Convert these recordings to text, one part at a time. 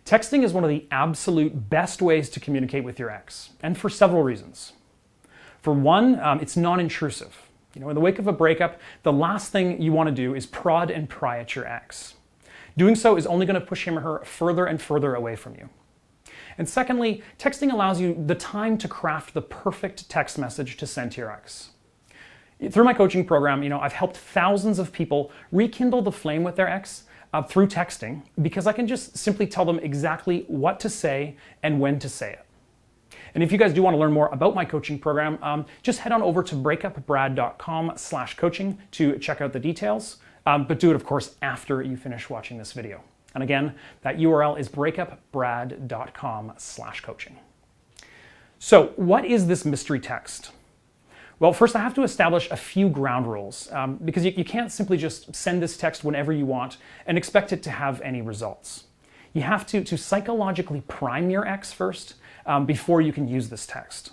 Texting is one of the absolute best ways to communicate with your ex, and for several reasons. For one, it's non-intrusive. In the wake of a breakup, the last thing you want to do is prod and pry at your ex. Doing so is only going to push him or her further and further away from you. And secondly, texting allows you the time to craft the perfect text message to send to your ex. Through my coaching program, I've helped thousands of people rekindle the flame with their ex through texting, because I can just simply tell them exactly what to say and when to say it. And if you guys do want to learn more about my coaching program, just head on over to breakupbrad.com/coaching to check out the details. But do it, of course, after you finish watching this video. And again, that URL is breakupbrad.com/coaching. So what is this mystery text? Well, first I have to establish a few ground rules, because you can't simply just send this text whenever you want and expect it to have any results. You have to psychologically prime your ex first before you can use this text.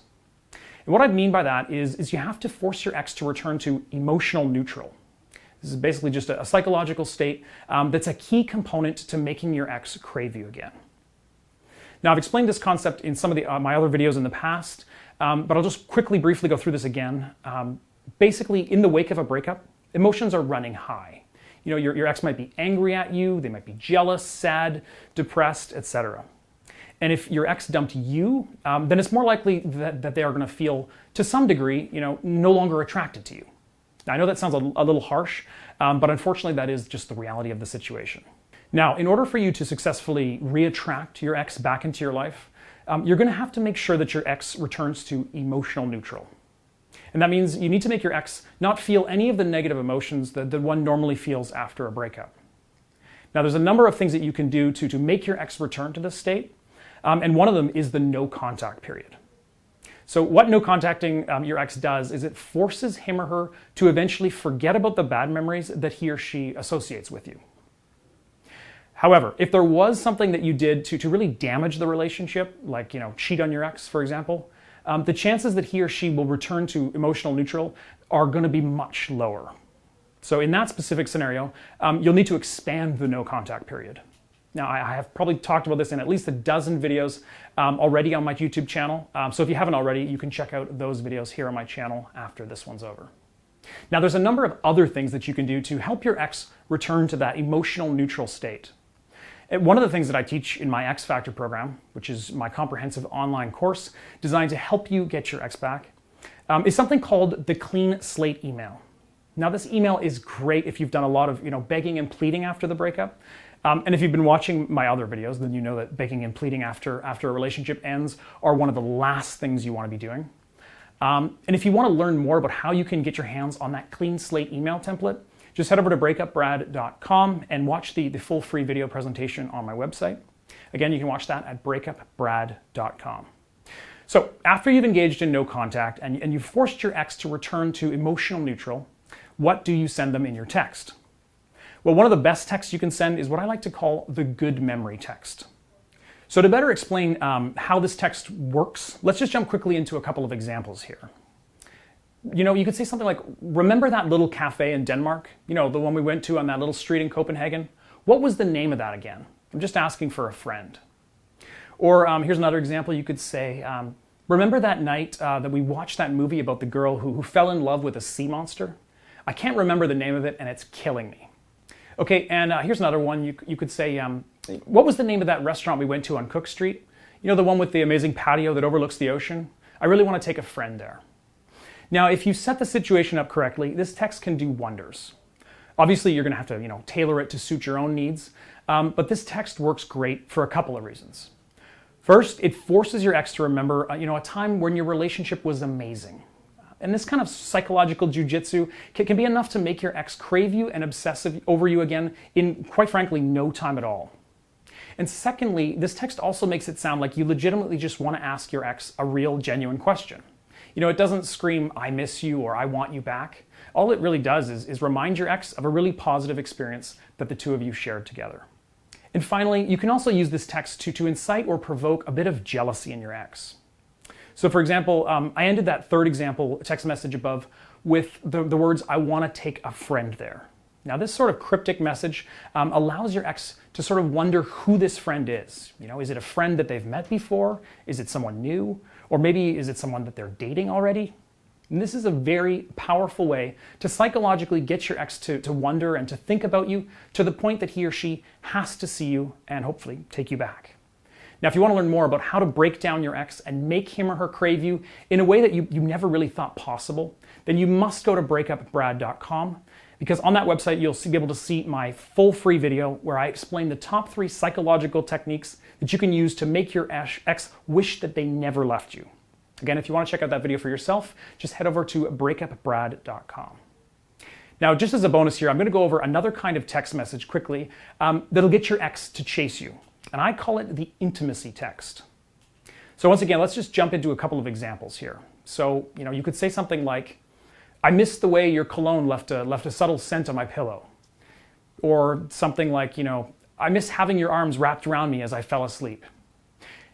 And what I mean by that is you have to force your ex to return to emotional neutral. This is basically just a psychological state that's a key component to making your ex crave you again. Now, I've explained this concept in some of my other videos in the past, but I'll just quickly, briefly go through this again. Basically, in the wake of a breakup, emotions are running high. Your ex might be angry at you, they might be jealous, sad, depressed, etc. And if your ex dumped you, then it's more likely that they are going to feel, to some degree, no longer attracted to you. Now, I know that sounds a little harsh, but unfortunately that is just the reality of the situation. Now, in order for you to successfully re-attract your ex back into your life, you're going to have to make sure that your ex returns to emotional neutral. And that means you need to make your ex not feel any of the negative emotions that one normally feels after a breakup. Now, there's a number of things that you can do to make your ex return to this state, and one of them is the no contact period. So what no contacting your ex does is it forces him or her to eventually forget about the bad memories that he or she associates with you. However, if there was something that you did to really damage the relationship, like cheat on your ex, for example, the chances that he or she will return to emotional neutral are going to be much lower. So in that specific scenario, you'll need to expand the no contact period. Now, I have probably talked about this in at least a dozen videos already on my YouTube channel. So if you haven't already, you can check out those videos here on my channel after this one's over. Now, there's a number of other things that you can do to help your ex return to that emotional neutral state. And one of the things that I teach in my X Factor program, which is my comprehensive online course designed to help you get your ex back, is something called the clean slate email. Now, this email is great if you've done a lot of begging and pleading after the breakup. And if you've been watching my other videos, then you know that begging and pleading after a relationship ends are one of the last things you want to be doing. And if you want to learn more about how you can get your hands on that clean slate email template, just head over to breakupbrad.com and watch the full free video presentation on my website. Again, you can watch that at breakupbrad.com. So after you've engaged in no contact and you've forced your ex to return to emotional neutral, what do you send them in your text? Well, one of the best texts you can send is what I like to call the good memory text. So to better explain how this text works, let's just jump quickly into a couple of examples here. You could say something like, remember that little cafe in Denmark? The one we went to on that little street in Copenhagen? What was the name of that again? I'm just asking for a friend. Or here's another example. You could say, remember that night that we watched that movie about the girl who fell in love with a sea monster? I can't remember the name of it and it's killing me. Okay, and here's another one. You could say, what was the name of that restaurant we went to on Cook Street? The one with the amazing patio that overlooks the ocean? I really want to take a friend there. Now, if you set the situation up correctly, this text can do wonders. Obviously, you're going to have to, tailor it to suit your own needs, but this text works great for a couple of reasons. First, it forces your ex to remember, a time when your relationship was amazing. And this kind of psychological jujitsu can be enough to make your ex crave you and obsess over you again in, quite frankly, no time at all. And secondly, this text also makes it sound like you legitimately just want to ask your ex a real, genuine question. It doesn't scream, I miss you or I want you back. All it really does is remind your ex of a really positive experience that the two of you shared together. And finally, you can also use this text to incite or provoke a bit of jealousy in your ex. So for example, I ended that third example text message above with the words, I want to take a friend there. Now, this sort of cryptic message allows your ex to sort of wonder who this friend is. You know, is it a friend that they've met before? Is it someone new? Or maybe is it someone that they're dating already? And this is a very powerful way to psychologically get your ex to wonder and to think about you to the point that he or she has to see you and hopefully take you back. Now, if you want to learn more about how to break down your ex and make him or her crave you in a way that you never really thought possible, then you must go to breakupbrad.com, because on that website you'll be able to see my full free video where I explain the top 3 psychological techniques that you can use to make your ex wish that they never left you. Again, if you want to check out that video for yourself, just head over to breakupbrad.com. Now, just as a bonus here, I'm going to go over another kind of text message quickly that'll get your ex to chase you. And I call it the intimacy text. So once again, let's just jump into a couple of examples here. So, you could say something like, I miss the way your cologne left a subtle scent on my pillow. Or something like, I miss having your arms wrapped around me as I fell asleep.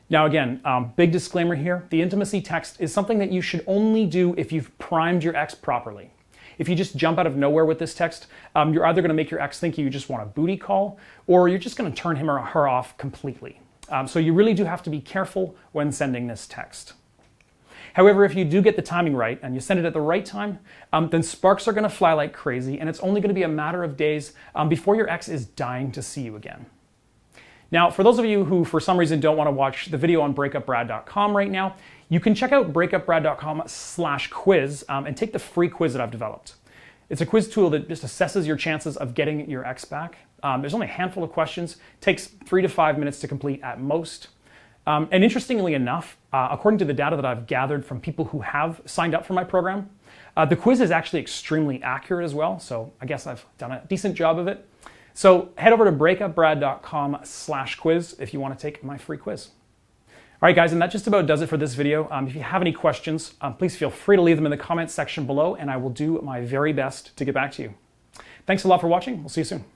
Now again, big disclaimer here, the intimacy text is something that you should only do if you've primed your ex properly. If you just jump out of nowhere with this text, you're either going to make your ex think you just want a booty call, or you're just going to turn him or her off completely. So you really do have to be careful when sending this text. However, if you do get the timing right and you send it at the right time, then sparks are going to fly like crazy, and it's only going to be a matter of days before your ex is dying to see you again. Now, for those of you who for some reason don't want to watch the video on breakupbrad.com right now, you can check out breakupbrad.com/quiz and take the free quiz that I've developed. It's a quiz tool that just assesses your chances of getting your ex back. There's only a handful of questions, takes 3 to 5 minutes to complete at most. And interestingly enough, according to the data that I've gathered from people who have signed up for my program, the quiz is actually extremely accurate as well, so I guess I've done a decent job of it. So head over to breakupbrad.com/quiz if you want to take my free quiz. All right, guys, and that just about does it for this video. If you have any questions, please feel free to leave them in the comments section below, and I will do my very best to get back to you. Thanks a lot for watching. We'll see you soon.